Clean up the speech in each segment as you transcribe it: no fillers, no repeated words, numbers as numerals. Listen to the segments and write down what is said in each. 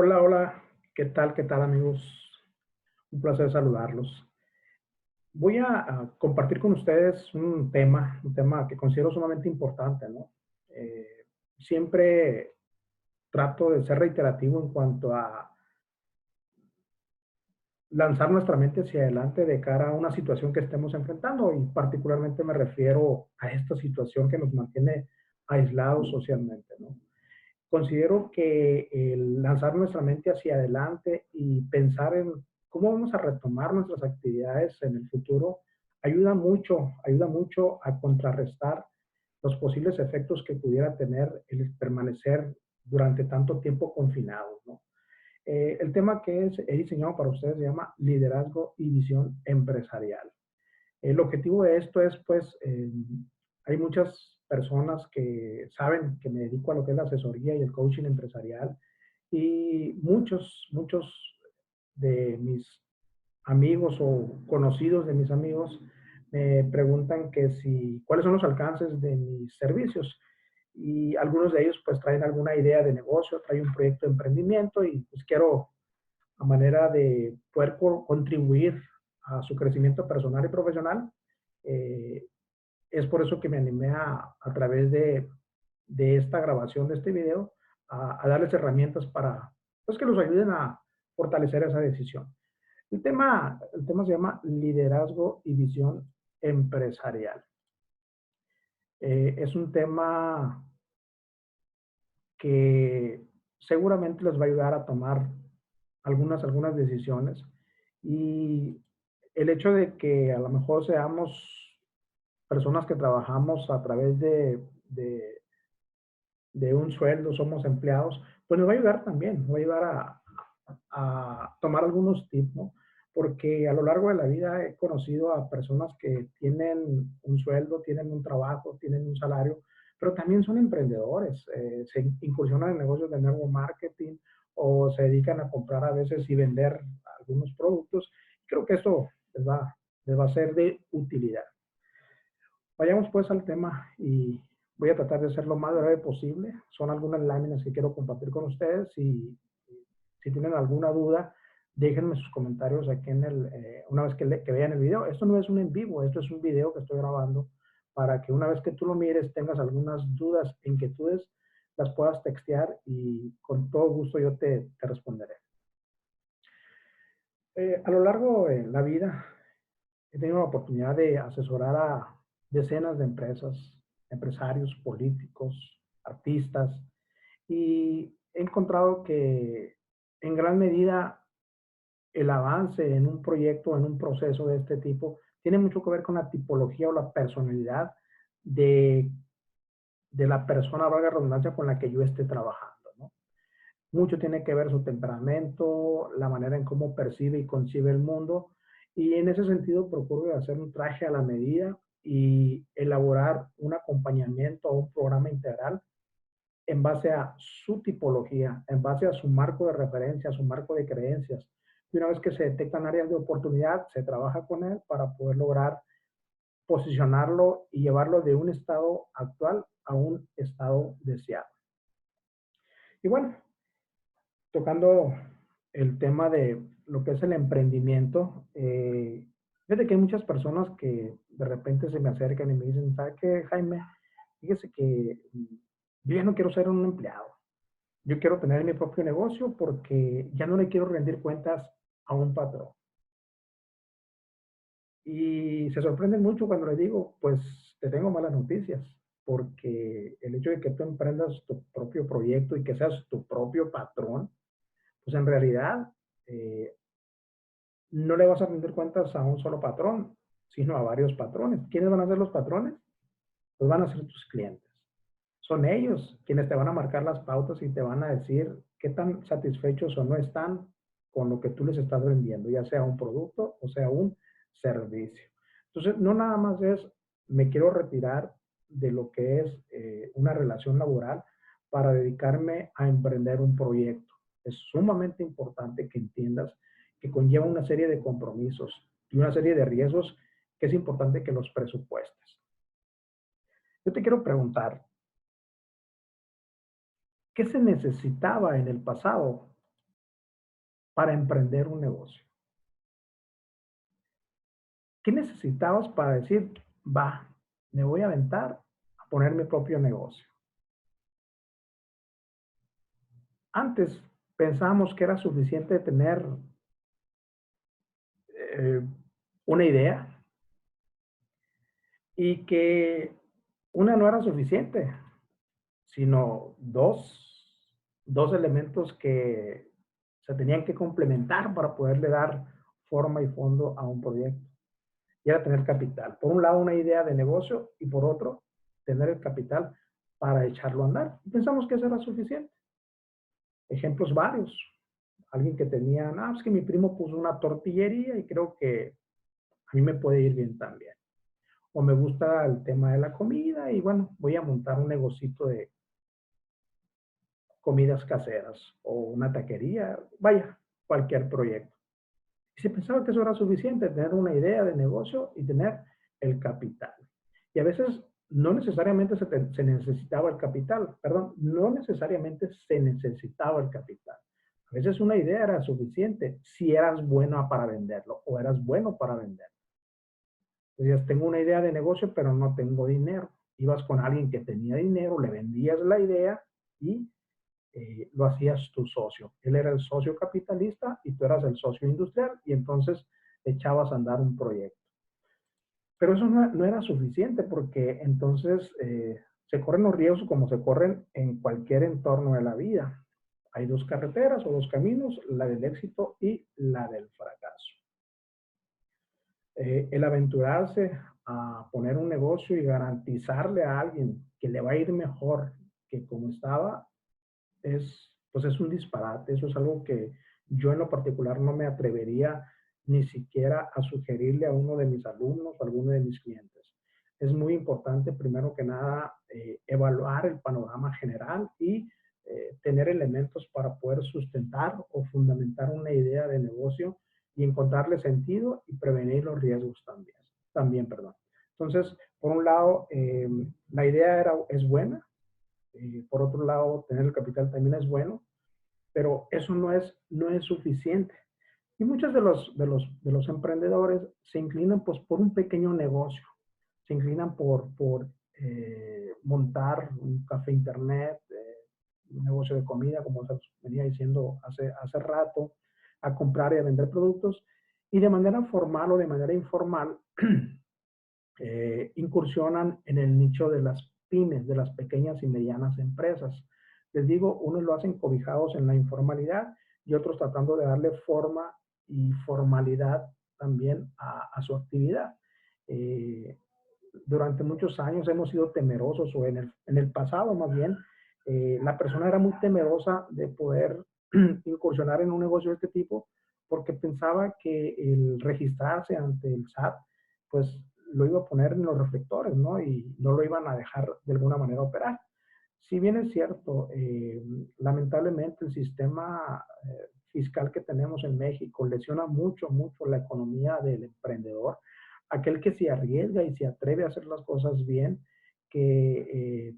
Hola, hola, qué tal amigos? Un placer saludarlos. Voy a compartir con ustedes un tema que considero sumamente importante, ¿no? Siempre trato de ser reiterativo en cuanto a lanzar nuestra mente hacia adelante de cara a una situación que estemos enfrentando y particularmente me refiero a esta situación que nos mantiene aislados socialmente, ¿no? Considero que el lanzar nuestra mente hacia adelante y pensar en cómo vamos a retomar nuestras actividades en el futuro ayuda mucho a contrarrestar los posibles efectos que pudiera tener el permanecer durante tanto tiempo confinados, ¿no? El tema que he diseñado para ustedes se llama liderazgo y visión empresarial. El objetivo de esto es, pues, hay muchas personas que saben que me dedico a lo que es la asesoría y el coaching empresarial y muchos de mis amigos o conocidos de mis amigos me preguntan que si, cuáles son los alcances de mis servicios. Y algunos de ellos pues traen alguna idea de negocio, traen un proyecto de emprendimiento y pues quiero a manera de poder contribuir a su crecimiento personal y profesional. Eh, es por eso que me animé a través de esta grabación de este video a darles herramientas para pues, que los ayuden a fortalecer esa decisión. El tema se llama liderazgo y visión empresarial. Es un tema que seguramente les va a ayudar a tomar algunas decisiones y el hecho de que a lo mejor seamos personas que trabajamos a través de un sueldo, somos empleados, pues nos va a ayudar también, nos va a ayudar a tomar algunos tips, ¿no? Porque a lo largo de la vida he conocido a personas que tienen un sueldo, tienen un trabajo, tienen un salario, pero también son emprendedores, se incursionan en negocios de nuevo marketing o se dedican a comprar a veces y vender algunos productos. Creo que esto les va a ser de utilidad. Vayamos pues al tema y voy a tratar de ser lo más breve posible. Son algunas láminas que quiero compartir con ustedes y si tienen alguna duda, déjenme sus comentarios aquí una vez que vean el video. Esto no es un en vivo, esto es un video que estoy grabando para que una vez que tú lo mires tengas algunas dudas, inquietudes, las puedas textear y con todo gusto yo te responderé. A lo largo de la vida he tenido la oportunidad de asesorar a decenas de empresas, empresarios, políticos, artistas, y he encontrado que en gran medida el avance en un proyecto, en un proceso de este tipo, tiene mucho que ver con la tipología o la personalidad de, de la persona, valga la redundancia, con la que yo esté trabajando, ¿no? Mucho tiene que ver su temperamento, la manera en cómo percibe y concibe el mundo. Y en ese sentido procuro hacer un traje a la medida y elaborar un acompañamiento o un programa integral en base a su tipología, en base a su marco de referencia, a su marco de creencias. Y una vez que se detectan áreas de oportunidad, se trabaja con él para poder lograr posicionarlo y llevarlo de un estado actual a un estado deseado. Y bueno, tocando el tema de lo que es el emprendimiento, fíjate que hay muchas personas que de repente se me acercan y me dicen, ¿sabe qué, Jaime? Fíjese que yo ya no quiero ser un empleado. Yo quiero tener mi propio negocio porque ya no le quiero rendir cuentas a un patrón. Y se sorprenden mucho cuando le digo, pues te tengo malas noticias, porque el hecho de que tú emprendas tu propio proyecto y que seas tu propio patrón, pues en realidad eh, no le vas a rendir cuentas a un solo patrón, sino a varios patrones. ¿Quiénes van a ser los patrones? Pues van a ser tus clientes. Son ellos quienes te van a marcar las pautas y te van a decir qué tan satisfechos o no están con lo que tú les estás vendiendo, ya sea un producto o sea un servicio. Entonces, no nada más es, me quiero retirar de lo que es una relación laboral para dedicarme a emprender un proyecto. Es sumamente importante que entiendas que conlleva una serie de compromisos y una serie de riesgos que es importante que los presupuestes. Yo te quiero preguntar, ¿qué se necesitaba en el pasado para emprender un negocio? ¿Qué necesitabas para decir, va, me voy a aventar a poner mi propio negocio? Antes pensábamos que era suficiente tener eh, una idea y que una no era suficiente, sino dos elementos que se tenían que complementar para poderle dar forma y fondo a un proyecto. Y era tener capital. Por un lado, una idea de negocio y por otro, tener el capital para echarlo a andar. Y pensamos que eso era suficiente. Ejemplos varios. Alguien que tenía, no, es que mi primo puso una tortillería y creo que a mí me puede ir bien también. O me gusta el tema de la comida y bueno, voy a montar un negocito de comidas caseras o una taquería, vaya, cualquier proyecto. Y se pensaba que eso era suficiente, tener una idea de negocio y tener el capital. Y a veces no necesariamente se necesitaba el capital, perdón, no necesariamente se necesitaba el capital. A veces una idea era suficiente si eras bueno para venderlo o eras bueno para venderlo. Decías, tengo una idea de negocio, pero no tengo dinero. Ibas con alguien que tenía dinero, le vendías la idea y lo hacías tu socio. Él era el socio capitalista y tú eras el socio industrial y entonces echabas a andar un proyecto. Pero eso no era suficiente porque entonces se corren los riesgos como se corren en cualquier entorno de la vida. Hay dos carreteras o dos caminos, la del éxito y la del fracaso. El aventurarse a poner un negocio y garantizarle a alguien que le va a ir mejor que como estaba, pues es un disparate. Eso es algo que yo en lo particular no me atrevería ni siquiera a sugerirle a uno de mis alumnos o a alguno de mis clientes. Es muy importante, primero que nada, evaluar el panorama general y tener elementos para poder sustentar o fundamentar una idea de negocio y encontrarle sentido y prevenir los riesgos también, perdón. Entonces, por un lado, la idea es buena, por otro lado, tener el capital también es bueno, pero eso no es suficiente. Y muchos de los emprendedores se inclinan pues, por un pequeño negocio, se inclinan por montar un café internet, un negocio de comida, como se venía diciendo hace rato, a comprar y a vender productos, y de manera formal o de manera informal incursionan en el nicho de las pymes, de las pequeñas y medianas empresas. Les digo, unos lo hacen cobijados en la informalidad y otros tratando de darle forma y formalidad también a su actividad. Eh, Durante muchos años hemos sido temerosos, o en el pasado más bien, la persona era muy temerosa de poder incursionar en un negocio de este tipo porque pensaba que el registrarse ante el SAT, pues lo iba a poner en los reflectores, ¿no? Y no lo iban a dejar de alguna manera operar. Si bien es cierto, lamentablemente el sistema fiscal que tenemos en México lesiona mucho, mucho la economía del emprendedor, aquel que se arriesga y se atreve a hacer las cosas bien, que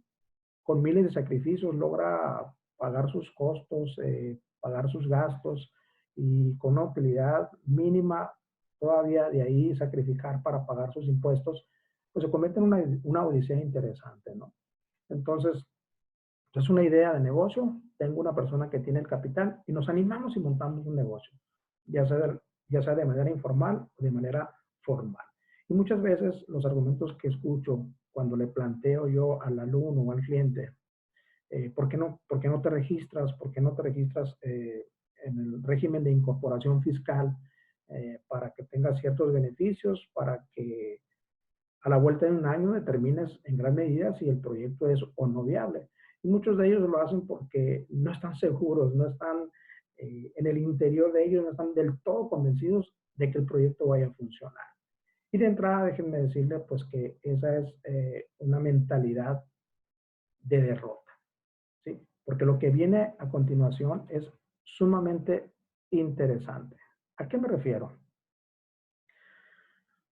con miles de sacrificios logra pagar sus costos, pagar sus gastos y con una utilidad mínima todavía de ahí sacrificar para pagar sus impuestos, pues se convierte en una odisea interesante, ¿no? Entonces, es una idea de negocio, tengo una persona que tiene el capital y nos animamos y montamos un negocio, ya sea de manera informal o de manera formal. Y muchas veces los argumentos que escucho cuando le planteo yo al alumno o al cliente, ¿por qué no te registras? ¿Por qué no te registras en el régimen de incorporación fiscal para que tengas ciertos beneficios, para que a la vuelta de un año determines en gran medida si el proyecto es o no viable? Y muchos de ellos lo hacen porque no están seguros, no están en el interior de ellos, no están del todo convencidos de que el proyecto vaya a funcionar. Y de entrada, déjenme decirle pues que esa es una mentalidad de derrota, ¿sí? Porque lo que viene a continuación es sumamente interesante. ¿A qué me refiero?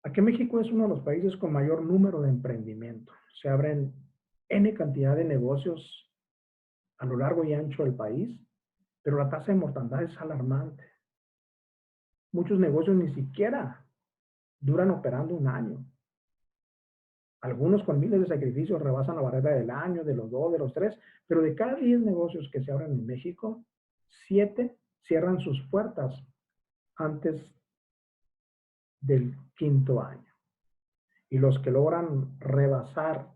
A que México es uno de los países con mayor número de emprendimiento. Se abren N cantidad de negocios a lo largo y ancho del país, pero la tasa de mortandad es alarmante. Muchos negocios ni siquiera duran operando un año. Algunos con miles de sacrificios rebasan la barrera del año, de los 2, de los 3, pero de cada 10 negocios que se abren en México, 7 cierran sus puertas antes del quinto año. Y los que logran rebasar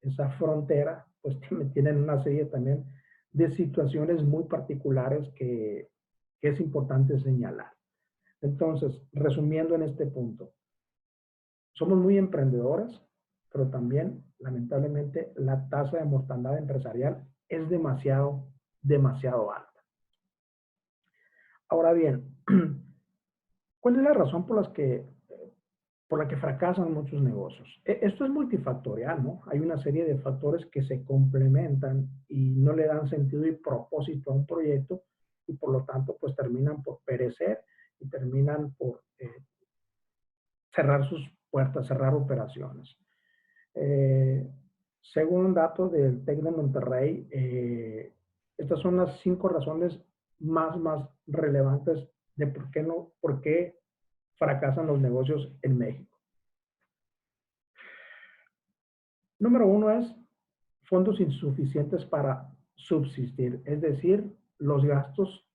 esa frontera, pues tienen una serie también de situaciones muy particulares que es importante señalar. Entonces, resumiendo en este punto, somos muy emprendedores, pero también, lamentablemente, la tasa de mortandad empresarial es demasiado, demasiado alta. Ahora bien, ¿cuál es la razón por la que fracasan muchos negocios? Esto es multifactorial, ¿no? Hay una serie de factores que se complementan y no le dan sentido y propósito a un proyecto y por lo tanto pues terminan por perecer y terminan por cerrar sus puertas, cerrar operaciones. Eh, Según un dato del TEC de Monterrey, estas son las 5 razones más relevantes de por qué fracasan los negocios en México. Número 1 es fondos insuficientes para subsistir, es decir, los gastos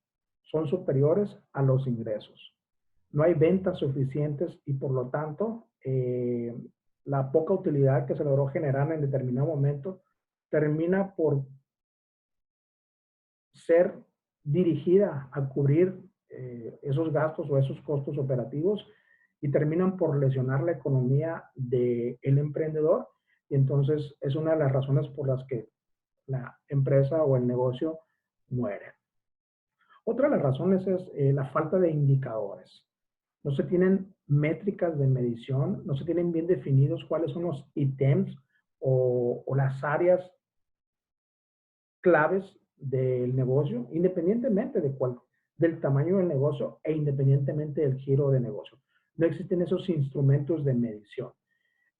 son superiores a los ingresos. No hay ventas suficientes y por lo tanto la poca utilidad que se logró generar en determinado momento termina por ser dirigida a cubrir esos gastos o esos costos operativos y terminan por lesionar la economía del emprendedor y entonces es una de las razones por las que la empresa o el negocio muere. Otra de las razones es la falta de indicadores. No se tienen métricas de medición, no se tienen bien definidos cuáles son los ítems o las áreas claves del negocio, independientemente del tamaño del negocio e independientemente del giro de negocio. No existen esos instrumentos de medición.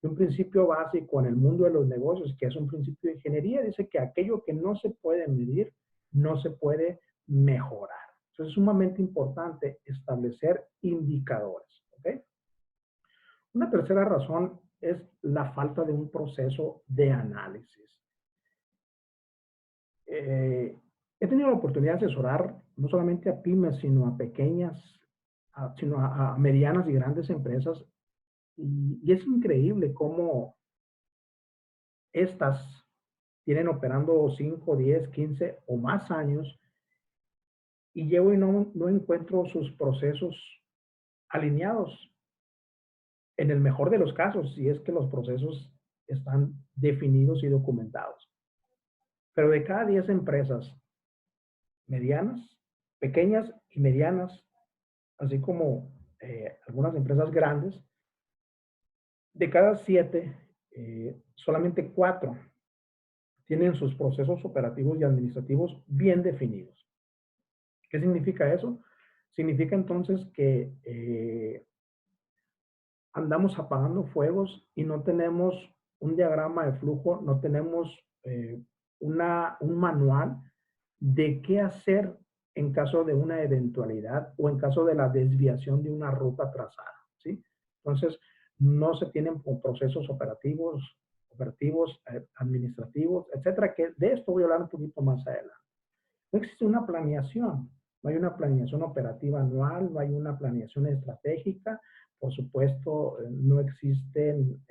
Un principio básico en el mundo de los negocios, que es un principio de ingeniería, dice que aquello que no se puede medir, no se puede mejorar. Entonces es sumamente importante establecer indicadores. ¿Okay? Una tercera razón es la falta de un proceso de análisis. Eh, He tenido la oportunidad de asesorar no solamente a pymes, sino a pequeñas, sino a medianas y grandes empresas. Y es increíble cómo estas tienen operando 5, 10, 15 o más años y llego y no encuentro sus procesos alineados. En el mejor de los casos, si es que los procesos están definidos y documentados. Pero de cada 10 empresas medianas, pequeñas y medianas, así como algunas empresas grandes, de cada 7, solamente 4 tienen sus procesos operativos y administrativos bien definidos. ¿Qué significa eso? Significa entonces que andamos apagando fuegos y no tenemos un diagrama de flujo, no tenemos un manual de qué hacer en caso de una eventualidad o en caso de la desviación de una ruta trazada, ¿sí? Entonces, no se tienen procesos operativos, administrativos, etcétera, que de esto voy a hablar un poquito más adelante. No existe una planeación, no hay una planeación operativa anual, no hay una planeación estratégica, por supuesto, no existen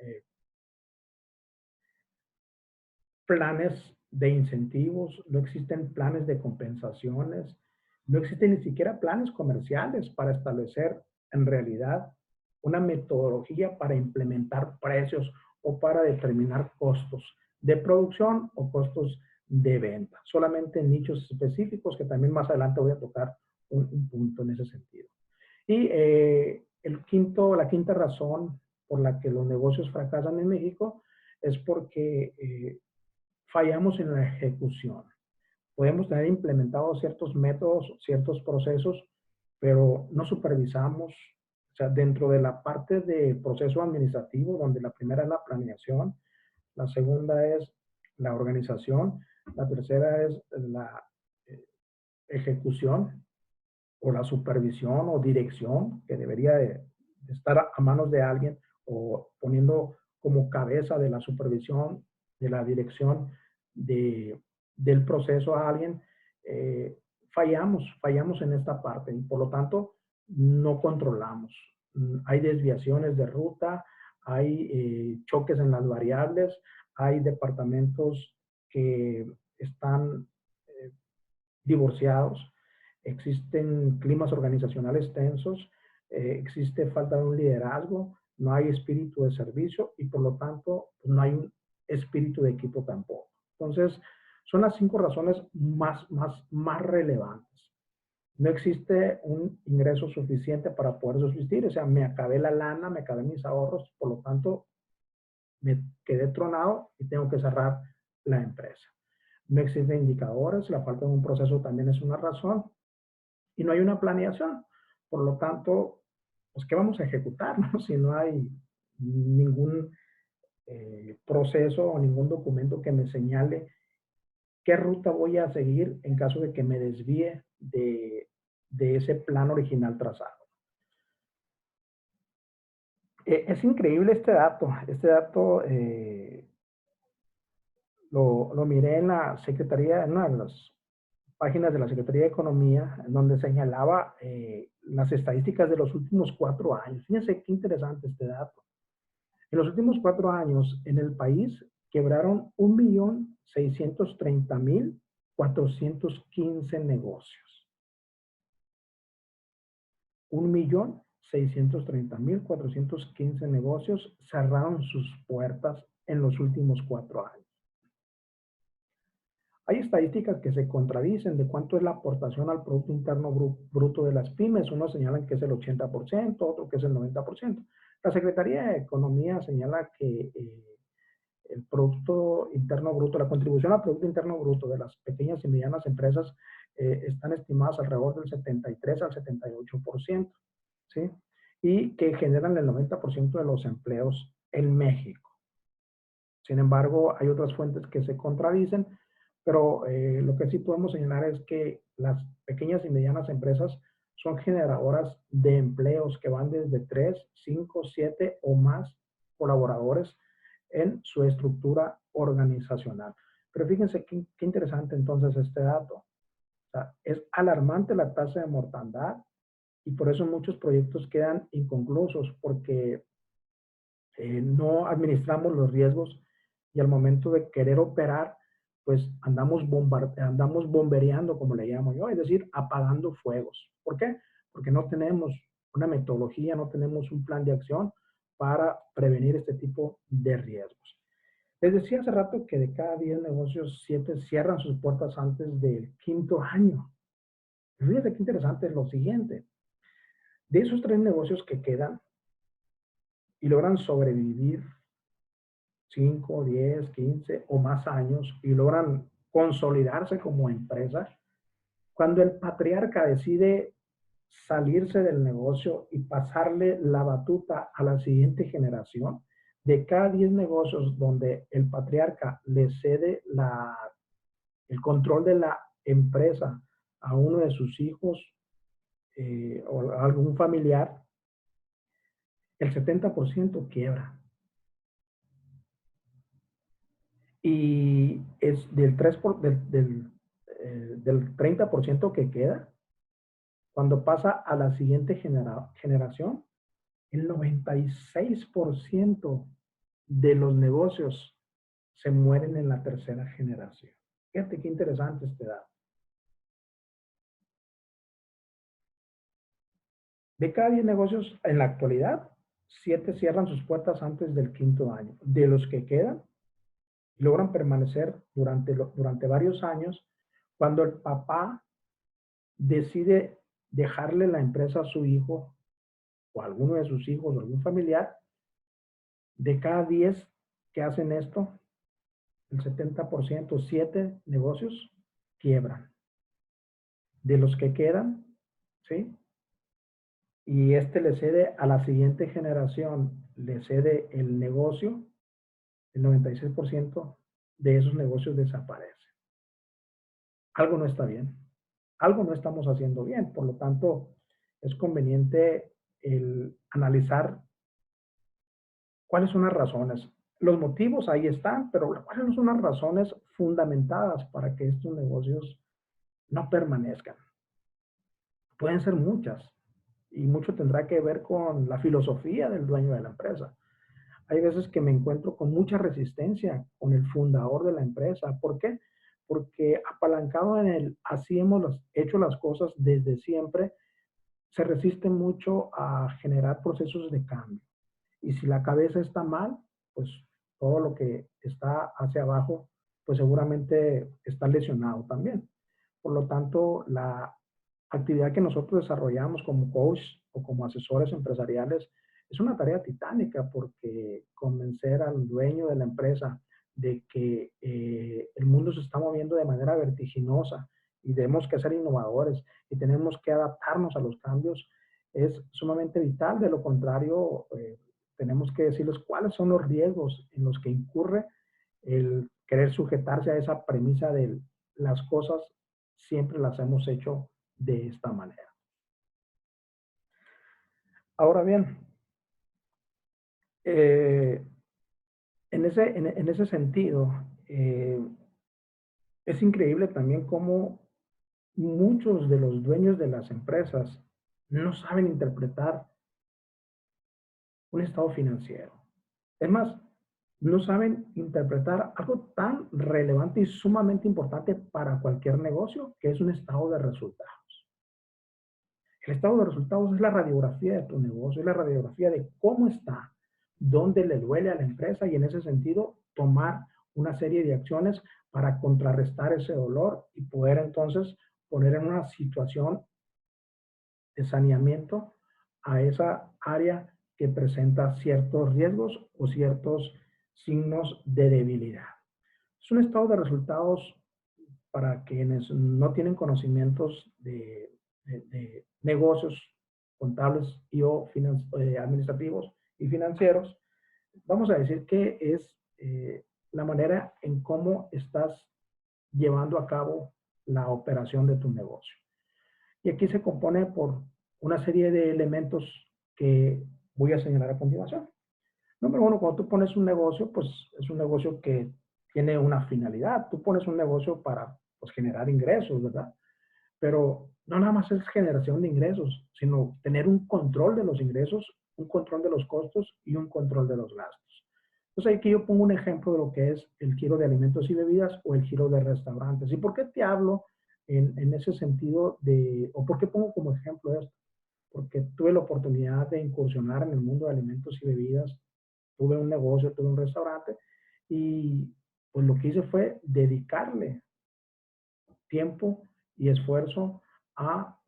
planes de incentivos, no existen planes de compensaciones, no existen ni siquiera planes comerciales para establecer en realidad una metodología para implementar precios o para determinar costos de producción o costos de venta, solamente en nichos específicos que también más adelante voy a tocar un punto en ese sentido. Y la quinta razón por la que los negocios fracasan en México es porque fallamos en la ejecución. Podemos tener implementados ciertos métodos, ciertos procesos, pero no supervisamos. O sea, dentro de la parte de proceso administrativo, donde la primera es la planeación, la segunda es la organización, la tercera es la ejecución o la supervisión o dirección que debería de estar a manos de alguien o poniendo como cabeza de la supervisión, de la dirección de, del proceso a alguien, eh, fallamos en esta parte y por lo tanto no controlamos. Hay desviaciones de ruta, hay choques en las variables, hay departamentos que están eh, divorciados, existen climas organizacionales tensos, existe falta de un liderazgo, no hay espíritu de servicio y por lo tanto pues, no hay un espíritu de equipo tampoco. Entonces, son las 5 razones más relevantes. No existe un ingreso suficiente para poder subsistir, o sea, me acabé la lana, me acabé mis ahorros, por lo tanto, me quedé tronado y tengo que cerrar la empresa. No existen indicadores, la falta de un proceso también es una razón y no hay una planeación. Por lo tanto, pues, ¿qué vamos a ejecutar, no? Si no hay ningún proceso o ningún documento que me señale qué ruta voy a seguir en caso de que me desvíe de ese plan original trazado. Es increíble este dato. Este dato lo miré en la Secretaría, en una de las páginas de la Secretaría de Economía, en donde señalaba las estadísticas de los últimos 4 años. Fíjense qué interesante este dato. En los últimos 4 años, en el país quebraron 1.630.415 negocios. 1.630.415 negocios cerraron sus puertas en los últimos 4 años. Hay estadísticas que se contradicen de cuánto es la aportación al Producto Interno Bruto de las pymes. Unos señalan que es el 80%, otro que es el 90%. La Secretaría de Economía señala que el Producto Interno Bruto, la contribución al Producto Interno Bruto de las pequeñas y medianas empresas están estimadas alrededor del 73 al 78%, ¿sí? Y que generan el 90% de los empleos en México. Sin embargo, hay otras fuentes que se contradicen, pero lo que sí podemos señalar es que las pequeñas y medianas empresas son generadoras de empleos que van desde 3, 5, 7 o más colaboradores en su estructura organizacional. Pero fíjense qué interesante entonces este dato. O sea, es alarmante la tasa de mortandad y por eso muchos proyectos quedan inconclusos porque no administramos los riesgos y al momento de querer operar, pues andamos bombereando, como le llamo yo, es decir, apagando fuegos. ¿Por qué? Porque no tenemos una metodología, no tenemos un plan de acción para prevenir este tipo de riesgos. Les decía hace rato que de cada 10 negocios, 7 cierran sus puertas antes del quinto año. Fíjense qué interesante es lo siguiente. De esos 3 negocios que quedan y logran sobrevivir 5, 10, 15 o más años y logran consolidarse como empresa, cuando el patriarca decide salirse del negocio y pasarle la batuta a la siguiente generación, de cada 10 negocios donde el patriarca le cede el control de la empresa a uno de sus hijos o a algún familiar, el 70% quiebra. Y es del 30% que queda, cuando pasa a la siguiente generación, el 96% de los negocios se mueren en la tercera generación. Fíjate qué interesante este dato. De cada 10 negocios en la actualidad, 7 cierran sus puertas antes del quinto año. De los que quedan, logran permanecer durante varios años. Cuando el papá decide dejarle la empresa a su hijo o a alguno de sus hijos o algún familiar, de cada 10 que hacen esto, el 70%, 7 negocios, quiebran. De los que quedan, ¿sí? Y este le cede a la siguiente generación, le cede el negocio, el 96% de esos negocios desaparece. Algo no está bien. algo no estamos haciendo bien. Por lo tanto, es conveniente el analizar cuáles son las razones. Los motivos ahí están, pero cuáles son las razones fundamentadas para que estos negocios no permanezcan. Pueden ser muchas y mucho tendrá que ver con la filosofía del dueño de la empresa. Hay veces que me encuentro con mucha resistencia con el fundador de la empresa. ¿Por qué? Porque apalancado en el así hemos hecho las cosas desde siempre, se resiste mucho a generar procesos de cambio. Y si la cabeza está mal, pues todo lo que está hacia abajo, pues seguramente está lesionado también. Por lo tanto, la actividad que nosotros desarrollamos como coach o como asesores empresariales es una tarea titánica porque convencer al dueño de la empresa de que el mundo se está moviendo de manera vertiginosa y tenemos que ser innovadores y tenemos que adaptarnos a los cambios es sumamente vital. De lo contrario, tenemos que decirles cuáles son los riesgos en los que incurre el querer sujetarse a esa premisa de las cosas siempre las hemos hecho de esta manera. Ahora bien, eh, en ese sentido, es increíble también cómo muchos de los dueños de las empresas no saben interpretar un estado financiero. Es más, no saben interpretar algo tan relevante y sumamente importante para cualquier negocio, que es un estado de resultados. El estado de resultados es la radiografía de tu negocio, es la radiografía de cómo está, dónde le duele a la empresa y en ese sentido tomar una serie de acciones para contrarrestar ese dolor y poder entonces poner en una situación de saneamiento a esa área que presenta ciertos riesgos o ciertos signos de debilidad. Es un estado de resultados para quienes no tienen conocimientos de negocios contables y o administrativos y financieros. Vamos a decir que es la manera en cómo estás llevando a cabo la operación de tu negocio. Y aquí se compone por una serie de elementos que voy a señalar a continuación. Número uno, cuando tú pones un negocio, pues es un negocio que tiene una finalidad. Tú pones un negocio para pues, generar ingresos, ¿verdad? Pero no nada más es generación de ingresos, sino tener un control de los ingresos, un control de los costos y un control de los gastos. Entonces aquí yo pongo un ejemplo de lo que es el giro de alimentos y bebidas o el giro de restaurantes. ¿Y por qué te hablo en ese sentido de, o por qué pongo como ejemplo esto? Porque tuve la oportunidad de incursionar en el mundo de alimentos y bebidas, tuve un negocio, tuve un restaurante y pues lo que hice fue dedicarle tiempo y esfuerzo a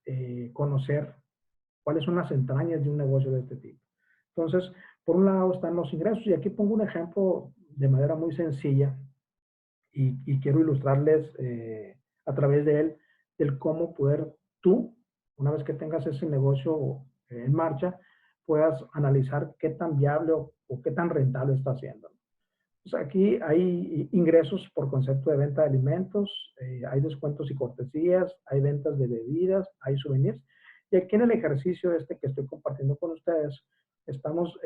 conocer cuáles son las entrañas de un negocio de este tipo. Entonces, por un lado están los ingresos y aquí pongo un ejemplo de manera muy sencilla y quiero ilustrarles a través de él del cómo poder tú, una vez que tengas ese negocio en marcha, puedas analizar qué tan viable o qué tan rentable está haciendo. Pues aquí hay ingresos por concepto de venta de alimentos, hay descuentos y cortesías, hay ventas de bebidas, hay souvenirs. Y aquí en el ejercicio este que estoy compartiendo con ustedes, estamos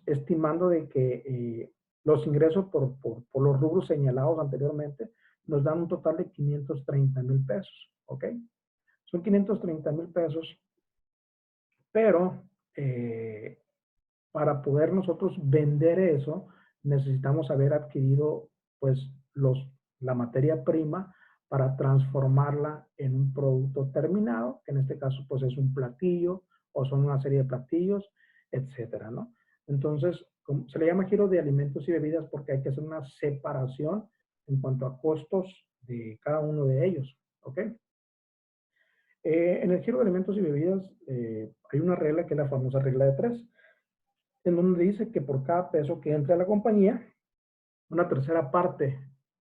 estimando de que los ingresos por los rubros señalados anteriormente nos dan un total de 530,000 pesos, ¿ok? Son 530,000 pesos, pero para poder nosotros vender eso, necesitamos haber adquirido pues la materia prima para transformarla en un producto terminado, que en este caso pues es un platillo o son una serie de platillos, etcétera, ¿no? Entonces, se le llama giro de alimentos y bebidas porque hay que hacer una separación en cuanto a costos de cada uno de ellos, ¿ok? En el giro de alimentos y bebidas hay una regla que es la famosa regla de tres, en donde dice que por cada peso que entre a la compañía, una tercera parte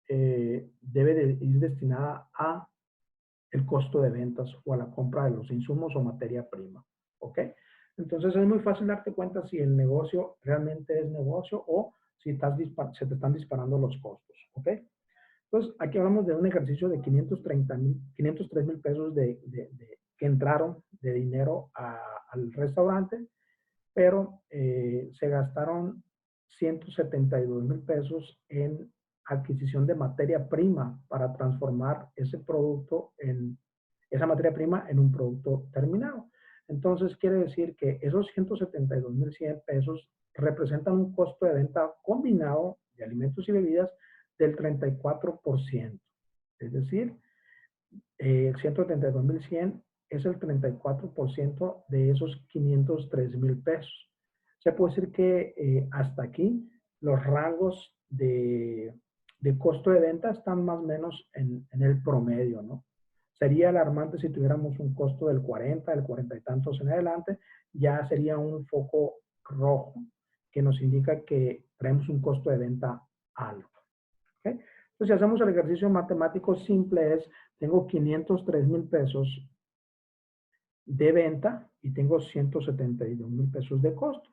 debe de ir destinada a el costo de ventas o a la compra de los insumos o materia prima. ¿Ok? Entonces es muy fácil darte cuenta si el negocio realmente es negocio o si se te están disparando los costos. ¿Ok? Entonces, aquí hablamos de un ejercicio de 503 mil pesos que entraron de dinero al restaurante, pero se gastaron 172 mil pesos en adquisición de materia prima para transformar esa materia prima en un producto terminado. Entonces, quiere decir que esos 172,100 pesos representan un costo de venta combinado de alimentos y bebidas del 34%. Es decir, 172,100 es el 34% de esos 503,000 pesos. Se puede decir que hasta aquí los rangos de costo de venta están más o menos en el promedio, ¿no? Sería alarmante si tuviéramos un costo del 40, del 40 y tantos en adelante, ya sería un foco rojo que nos indica que traemos un costo de venta alto. ¿Okay? Entonces, si hacemos el ejercicio matemático simple es, tengo 503,000 pesos de venta y tengo 172,000 pesos de costo,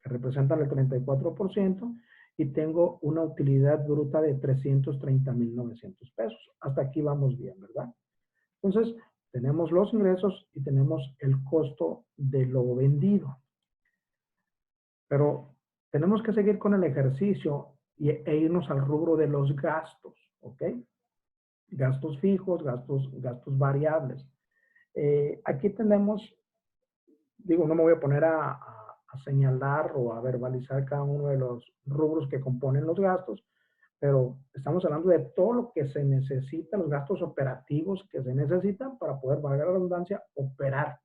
que representan el 34%, y tengo una utilidad bruta de 330,900 pesos. Hasta aquí vamos bien, ¿verdad? Entonces, tenemos los ingresos y tenemos el costo de lo vendido. Pero tenemos que seguir con el ejercicio e irnos al rubro de los gastos, ¿ok? Gastos fijos, gastos variables. Aquí tenemos, digo, no me voy a poner a señalar o a verbalizar cada uno de los rubros que componen los gastos, pero estamos hablando de todo lo que se necesita, los gastos operativos que se necesitan para poder, valga la redundancia, operar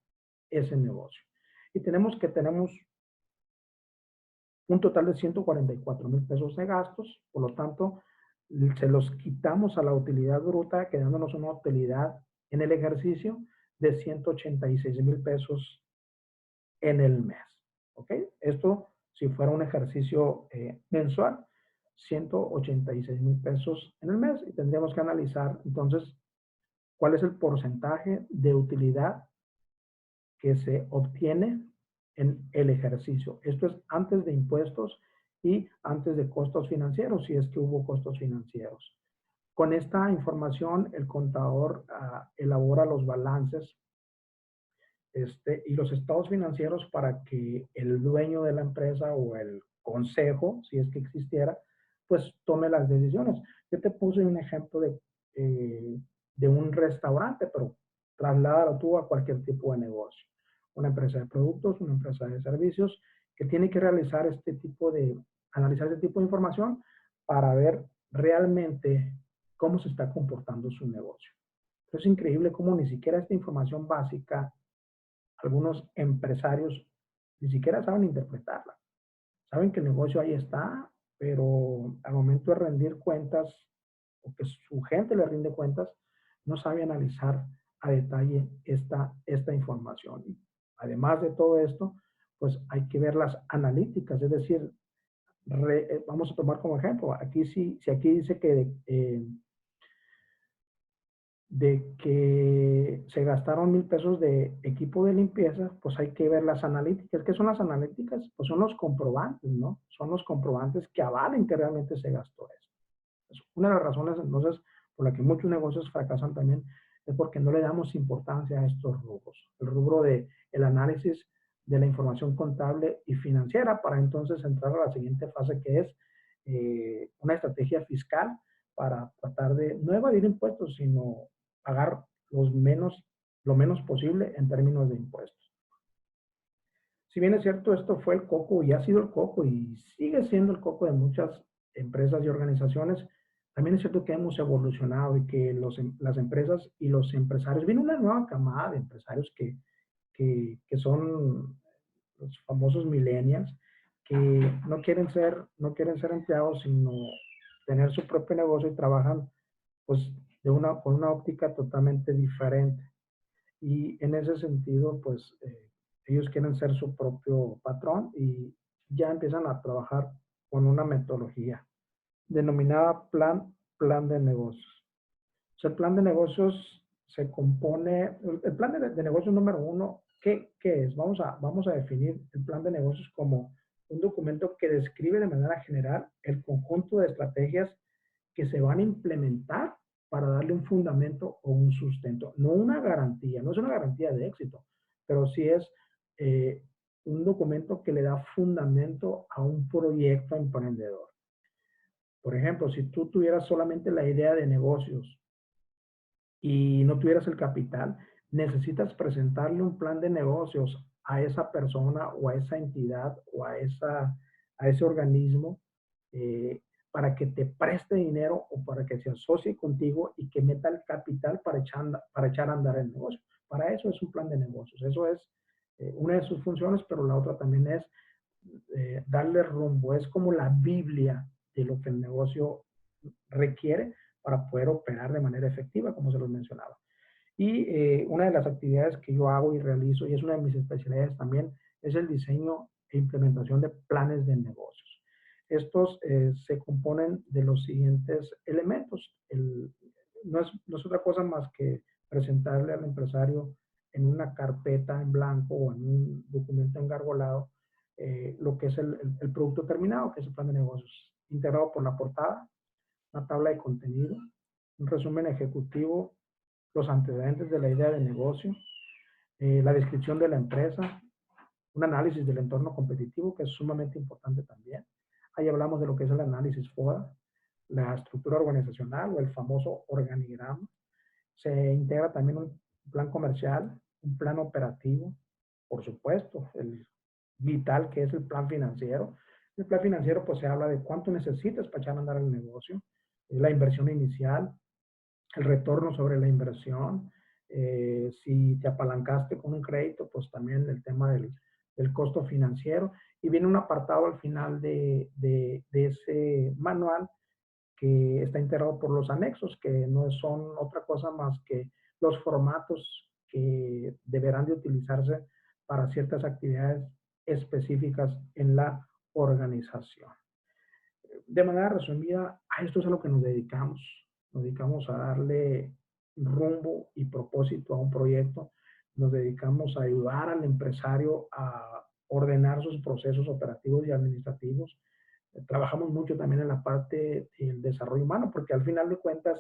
ese negocio. Y tenemos un total de 144,000 pesos de gastos, por lo tanto, se los quitamos a la utilidad bruta, quedándonos una utilidad en el ejercicio de 186,000 pesos en el mes. ¿Ok? Esto, si fuera un ejercicio mensual, 186,000 pesos en el mes, y tendríamos que analizar entonces cuál es el porcentaje de utilidad que se obtiene en el ejercicio. Esto es antes de impuestos y antes de costos financieros, si es que hubo costos financieros. Con esta información, el contador elabora los balances y los estados financieros para que el dueño de la empresa o el consejo, si es que existiera, pues tome las decisiones. Yo te puse un ejemplo de un restaurante, pero trasládalo tú a cualquier tipo de negocio. Una empresa de productos, una empresa de servicios, que tiene que realizar analizar este tipo de información para ver realmente cómo se está comportando su negocio. Es increíble cómo ni siquiera esta información básica algunos empresarios ni siquiera saben interpretarla. Saben que el negocio ahí está, pero al momento de rendir cuentas, o que su gente le rinde cuentas, no sabe analizar a detalle esta información. Y además de todo esto, pues hay que ver las analíticas, es decir, vamos a tomar como ejemplo, aquí si aquí dice de que se gastaron 1,000 pesos de equipo de limpieza, pues hay que ver las analíticas. ¿Qué son las analíticas? Pues son los comprobantes, ¿no? Son los comprobantes que avalen que realmente se gastó eso. Es una de las razones, entonces, por la que muchos negocios fracasan también, es porque no le damos importancia a estos rubros. El rubro de el análisis de la información contable y financiera, para entonces entrar a la siguiente fase, que es una estrategia fiscal para tratar de no evadir impuestos, sino pagar lo menos posible en términos de impuestos. Si bien es cierto, esto fue el coco y ha sido el coco y sigue siendo el coco de muchas empresas y organizaciones, también es cierto que hemos evolucionado y que las empresas y los empresarios, viene una nueva camada de empresarios que son los famosos millennials, que no quieren ser empleados, sino tener su propio negocio y trabajan pues con una óptica totalmente diferente. Y en ese sentido, pues ellos quieren ser su propio patrón y ya empiezan a trabajar con una metodología denominada plan de negocios. O sea, el plan de negocios se compone, el plan de negocios número uno, ¿qué es? Vamos a definir el plan de negocios como un documento que describe de manera general el conjunto de estrategias que se van a implementar para darle un fundamento o un sustento. No una garantía, no es una garantía de éxito, pero sí es eh, un documento que le da fundamento a un proyecto emprendedor. Por ejemplo, si tú tuvieras solamente la idea de negocios y no tuvieras el capital, necesitas presentarle un plan de negocios a esa persona o a esa entidad o a ese organismo eh, para que te preste dinero o para que se asocie contigo y que meta el capital para echar a andar el negocio. Para eso es un plan de negocios. Eso es una de sus funciones, pero la otra también es darle rumbo. Es como la Biblia de lo que el negocio requiere para poder operar de manera efectiva, como se los mencionaba. Y una de las actividades que yo hago y realizo, y es una de mis especialidades también, es el diseño e implementación de planes de negocios. Estos se componen de los siguientes elementos. No es otra cosa más que presentarle al empresario en una carpeta en blanco o en un documento engargolado lo que es el producto terminado, que es el plan de negocios, integrado por la portada, una tabla de contenido, un resumen ejecutivo, los antecedentes de la idea de negocio, la descripción de la empresa, un análisis del entorno competitivo, que es sumamente importante también. Ahí hablamos de lo que es el análisis FODA, la estructura organizacional o el famoso organigrama. Se integra también un plan comercial, un plan operativo, por supuesto, el vital que es el plan financiero. El plan financiero pues se habla de cuánto necesitas para echar a andar el negocio, la inversión inicial, el retorno sobre la inversión, si te apalancaste con un crédito, pues también el tema del costo financiero. Y viene un apartado al final de ese manual que está integrado por los anexos, que no son otra cosa más que los formatos que deberán de utilizarse para ciertas actividades específicas en la organización. De manera resumida, a esto es a lo que nos dedicamos. Nos dedicamos a darle rumbo y propósito a un proyecto. Nos dedicamos a ayudar al empresario a ordenar sus procesos operativos y administrativos. Trabajamos mucho también en la parte del desarrollo humano, porque al final de cuentas,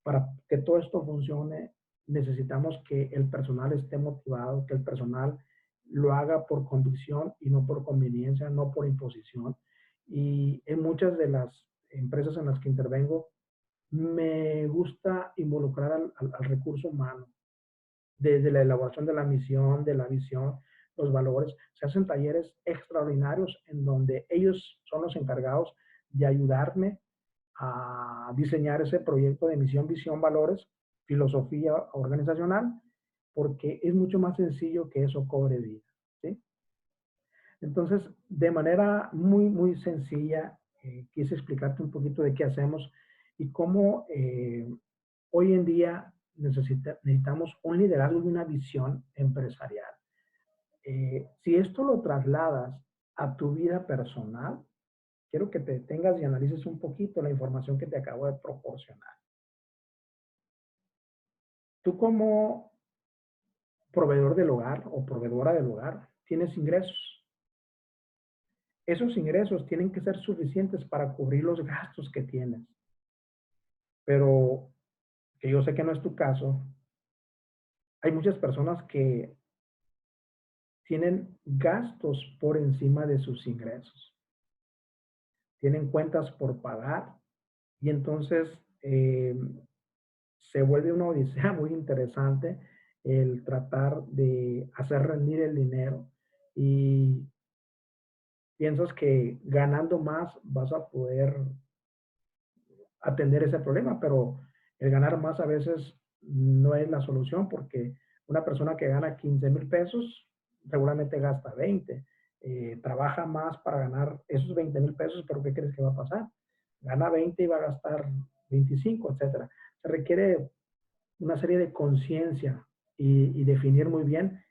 para que todo esto funcione, necesitamos que el personal esté motivado, que el personal lo haga por convicción y no por conveniencia, no por imposición. Y en muchas de las empresas en las que intervengo, me gusta involucrar al recurso humano, desde la elaboración de la misión, de la visión, los valores. Se hacen talleres extraordinarios en donde ellos son los encargados de ayudarme a diseñar ese proyecto de misión, visión, valores, filosofía organizacional, porque es mucho más sencillo que eso cobre vida. ¿Sí? Entonces, de manera muy sencilla, quise explicarte un poquito de qué hacemos y cómo hoy en día necesitamos un liderazgo y una visión empresarial. Si esto lo trasladas a tu vida personal, quiero que te detengas y analices un poquito la información que te acabo de proporcionar. Tú como proveedor del hogar o proveedora del hogar tienes ingresos. Esos ingresos tienen que ser suficientes para cubrir los gastos que tienes. Pero que yo sé que no es tu caso, hay muchas personas que tienen gastos por encima de sus ingresos. Tienen cuentas por pagar y entonces se vuelve una odisea muy interesante el tratar de hacer rendir el dinero y piensas que ganando más vas a poder atender ese problema, pero el ganar más a veces no es la solución porque una persona que gana 15,000 pesos seguramente gasta 20. Trabaja más para ganar esos 20,000 pesos, pero ¿qué crees que va a pasar? Gana 20 y va a gastar 25, etcétera. Se requiere una serie de conciencia y definir muy bien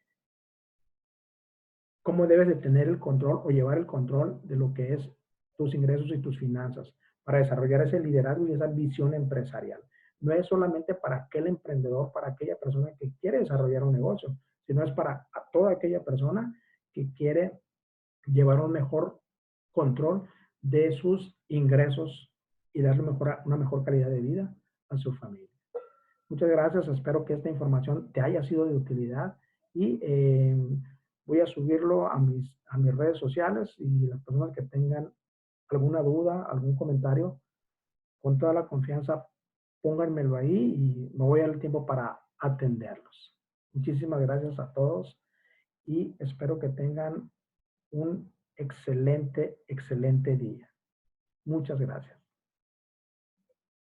cómo debes de tener el control o llevar el control de lo que es tus ingresos y tus finanzas para desarrollar ese liderazgo y esa visión empresarial. No es solamente para aquel emprendedor, para aquella persona que quiere desarrollar un negocio, sino es para toda aquella persona que quiere llevar un mejor control de sus ingresos y darle una mejor calidad de vida a su familia. Muchas gracias, espero que esta información te haya sido de utilidad y voy a subirlo a mis redes sociales y las personas que tengan alguna duda, algún comentario, con toda la confianza, pónganmelo ahí y me voy a dar el tiempo para atenderlos. Muchísimas gracias a todos y espero que tengan un excelente, excelente día. Muchas gracias.